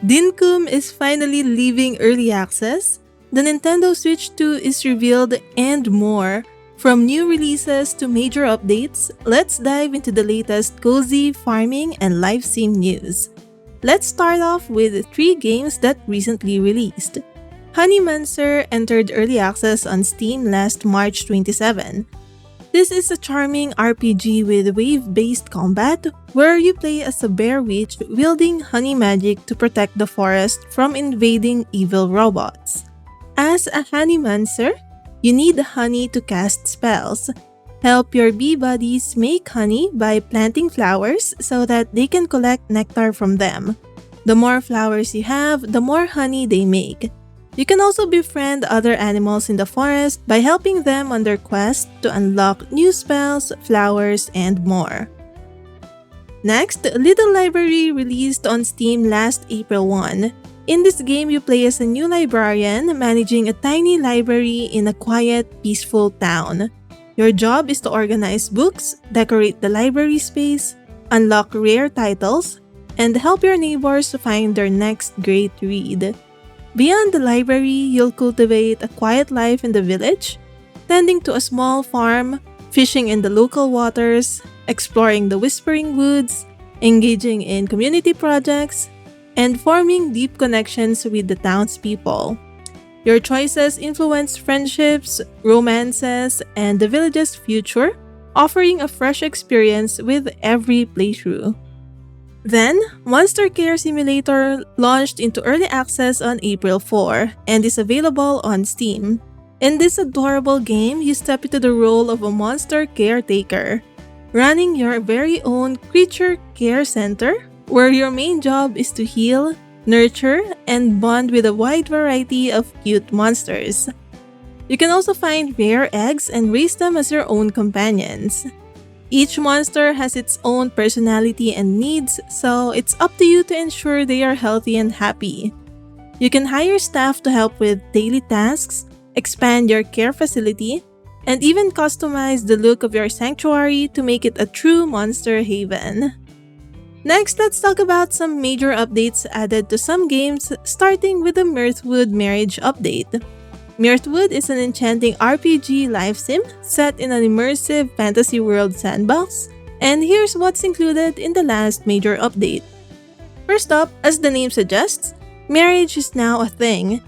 Dinkum is finally leaving early access, the Nintendo Switch 2 is revealed, and more. From new releases to major updates, let's dive into the latest cozy, farming, and live sim news. Let's start off with 3 games that recently released. Honeymancer entered early access on Steam last March 27. This is a charming RPG with wave-based combat where you play as a bear witch wielding honey magic to protect the forest from invading evil robots. As a Honeymancer, you need honey to cast spells. Help your bee buddies make honey by planting flowers so that they can collect nectar from them. The more flowers you have, the more honey they make. You can also befriend other animals in the forest by helping them on their quest to unlock new spells, flowers, and more. Next, Little Library released on Steam last April 1. In this game, you play as a new librarian managing a tiny library in a quiet, peaceful town. Your job is to organize books, decorate the library space, unlock rare titles, and help your neighbors find their next great read. Beyond the library, you'll cultivate a quiet life in the village, tending to a small farm, fishing in the local waters, exploring the Whispering Woods, engaging in community projects, and forming deep connections with the townspeople. Your choices influence friendships, romances, and the village's future, offering a fresh experience with every playthrough. Then, Monster Care Simulator launched into early access on April 4 and is available on Steam. In this adorable game, you step into the role of a monster caretaker, running your very own creature care center, where your main job is to heal, nurture, and bond with a wide variety of cute monsters. You can also find rare eggs and raise them as your own companions. Each monster has its own personality and needs, so it's up to you to ensure they are healthy and happy. You can hire staff to help with daily tasks, expand your care facility, and even customize the look of your sanctuary to make it a true monster haven. Next, let's talk about some major updates added to some games, starting with the Mirthwood Marriage update. Mirthwood is an enchanting RPG live sim set in an immersive fantasy world sandbox, and here's what's included in the last major update. First up, as the name suggests, marriage is now a thing.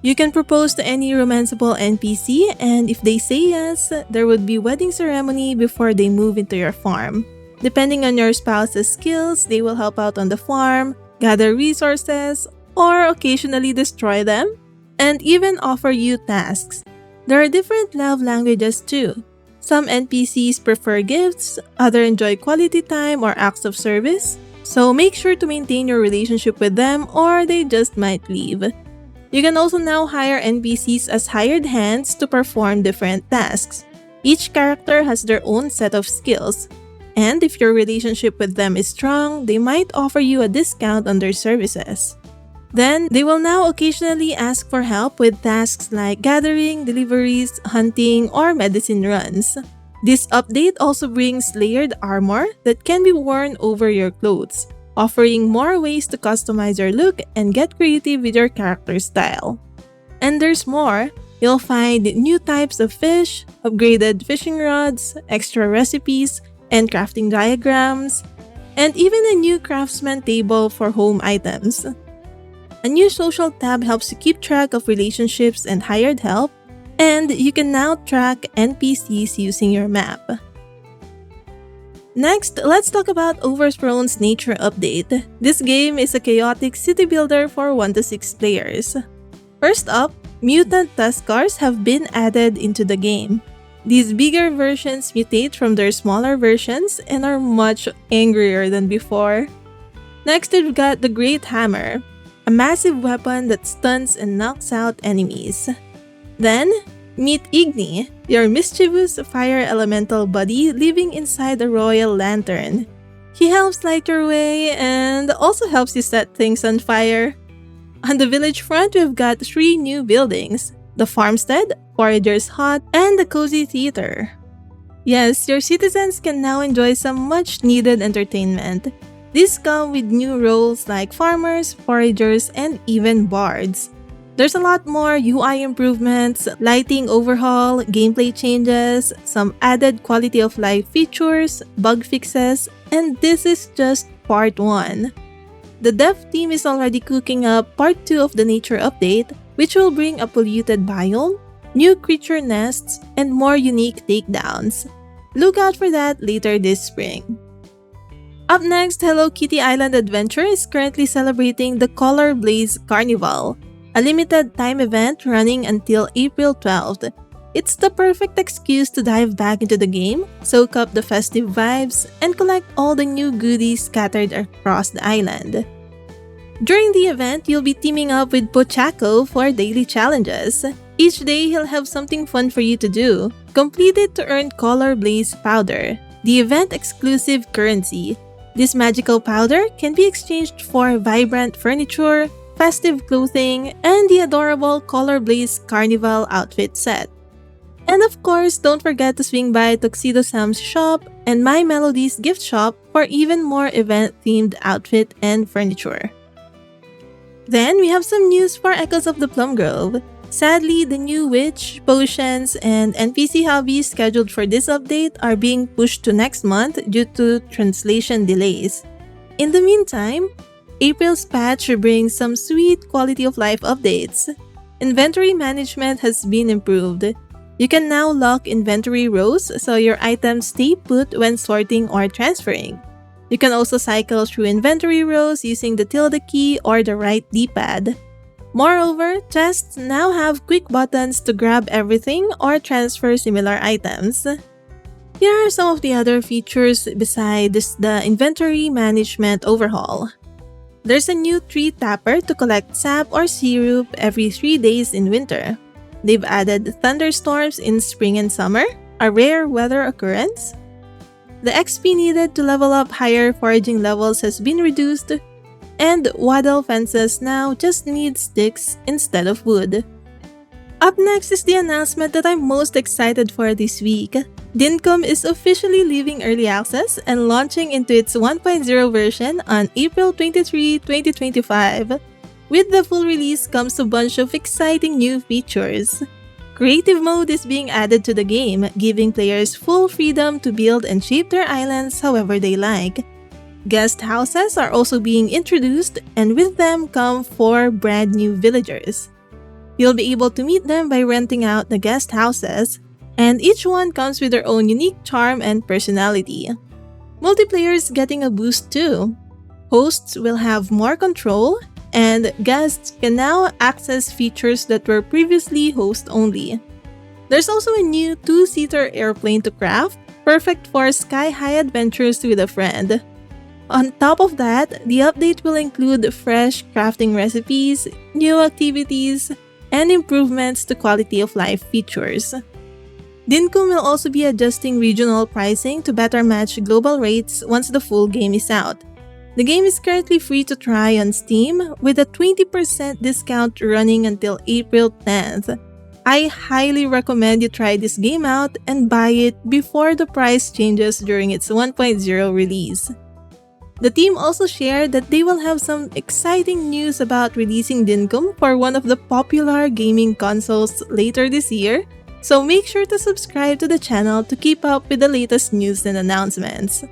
You can propose to any romanceable NPC, and if they say yes, there would be a wedding ceremony before they move into your farm. Depending on your spouse's skills, they will help out on the farm, gather resources, or occasionally destroy them, and even offer you tasks. There are different love languages too. Some NPCs prefer gifts, others enjoy quality time or acts of service, so make sure to maintain your relationship with them or they just might leave. You can also now hire NPCs as hired hands to perform different tasks. Each character has their own set of skills, and if your relationship with them is strong, they might offer you a discount on their services. Then, they will now occasionally ask for help with tasks like gathering, deliveries, hunting, or medicine runs. This update also brings layered armor that can be worn over your clothes, offering more ways to customize your look and get creative with your character style. And there's more. You'll find new types of fish, upgraded fishing rods, extra recipes, and crafting diagrams, and even a new craftsman table for home items. A new social tab helps you keep track of relationships and hired help, and you can now track NPCs using your map. Next, let's talk about Overthrown's nature update. This game is a chaotic city builder for 1 to 6 players. First up, mutant Tuskars have been added into the game. These bigger versions mutate from their smaller versions and are much angrier than before. Next, we've got the Great Hammer, a massive weapon that stuns and knocks out enemies. Then, meet Igni, your mischievous fire elemental buddy living inside a royal lantern. He helps light your way and also helps you set things on fire. On the village front, we've got 3 new buildings: the farmstead, forager's hut, and the cozy theater. Yes, your citizens can now enjoy some much-needed entertainment. These come with new roles like farmers, foragers, and even bards. There's a lot more UI improvements, lighting overhaul, gameplay changes, some added quality of life features, bug fixes, and this is just part 1. The dev team is already cooking up part 2 of the nature update, which will bring a polluted biome, new creature nests, and more unique takedowns. Look out for that later this spring. Up next, Hello Kitty Island Adventure is currently celebrating the Color Blaze Carnival, a limited time event running until April 12th. It's the perfect excuse to dive back into the game, soak up the festive vibes, and collect all the new goodies scattered across the island. During the event, you'll be teaming up with Pochaco for daily challenges. Each day, he'll have something fun for you to do. Complete it to earn Color Blaze Powder, the event-exclusive currency. This magical powder can be exchanged for vibrant furniture, festive clothing, and the adorable Color Blaze Carnival outfit set. And of course, don't forget to swing by Tuxedo Sam's shop and My Melody's gift shop for even more event-themed outfit and furniture. Then, we have some news for Echoes of the Plumgrove. Sadly, the new witch, potions, and NPC hobbies scheduled for this update are being pushed to next month due to translation delays. In the meantime, April's patch brings some sweet quality of life updates. Inventory management has been improved. You can now lock inventory rows so your items stay put when sorting or transferring. You can also cycle through inventory rows using the tilde key or the right D-pad. Moreover, chests now have quick buttons to grab everything or transfer similar items. Here are some of the other features besides the inventory management overhaul. There's a new tree tapper to collect sap or syrup every 3 days in winter. They've added thunderstorms in spring and summer, a rare weather occurrence. The XP needed to level up higher foraging levels has been reduced, and waddle fences now just need sticks instead of wood. Up next is the announcement that I'm most excited for this week. Dinkum is officially leaving early access and launching into its 1.0 version on April 23, 2025. With the full release comes a bunch of exciting new features. Creative mode is being added to the game, giving players full freedom to build and shape their islands however they like. Guest houses are also being introduced, and with them come 4 brand new villagers. You'll be able to meet them by renting out the guest houses, and each one comes with their own unique charm and personality. Multiplayer is getting a boost too. Hosts will have more control, and guests can now access features that were previously host-only. There's also a new 2-seater airplane to craft, perfect for sky-high adventures with a friend. On top of that, the update will include fresh crafting recipes, new activities, and improvements to quality of life features. Dinkum will also be adjusting regional pricing to better match global rates once the full game is out. The game is currently free to try on Steam with a 20% discount running until April 10th. I highly recommend you try this game out and buy it before the price changes during its 1.0 release. The team also shared that they will have some exciting news about releasing Dinkum for one of the popular gaming consoles later this year, so make sure to subscribe to the channel to keep up with the latest news and announcements.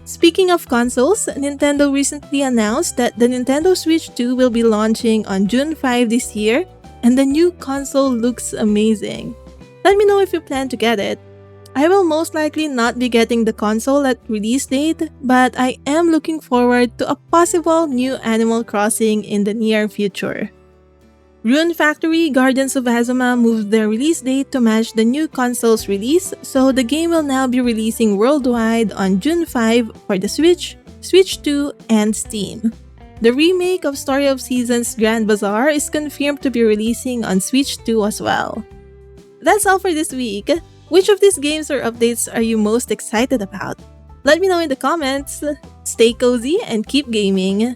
Speaking of consoles, Nintendo recently announced that the Nintendo Switch 2 will be launching on June 5 this year, and the new console looks amazing. Let me know if you plan to get it. I will most likely not be getting the console at release date, but I am looking forward to a possible new Animal Crossing in the near future. Rune Factory Guardians of Azuma moved their release date to match the new console's release, so the game will now be releasing worldwide on June 5 for the Switch, Switch 2, and Steam. The remake of Story of Seasons Grand Bazaar is confirmed to be releasing on Switch 2 as well. That's all for this week. Which of these games or updates are you most excited about? Let me know in the comments. Stay cozy and keep gaming.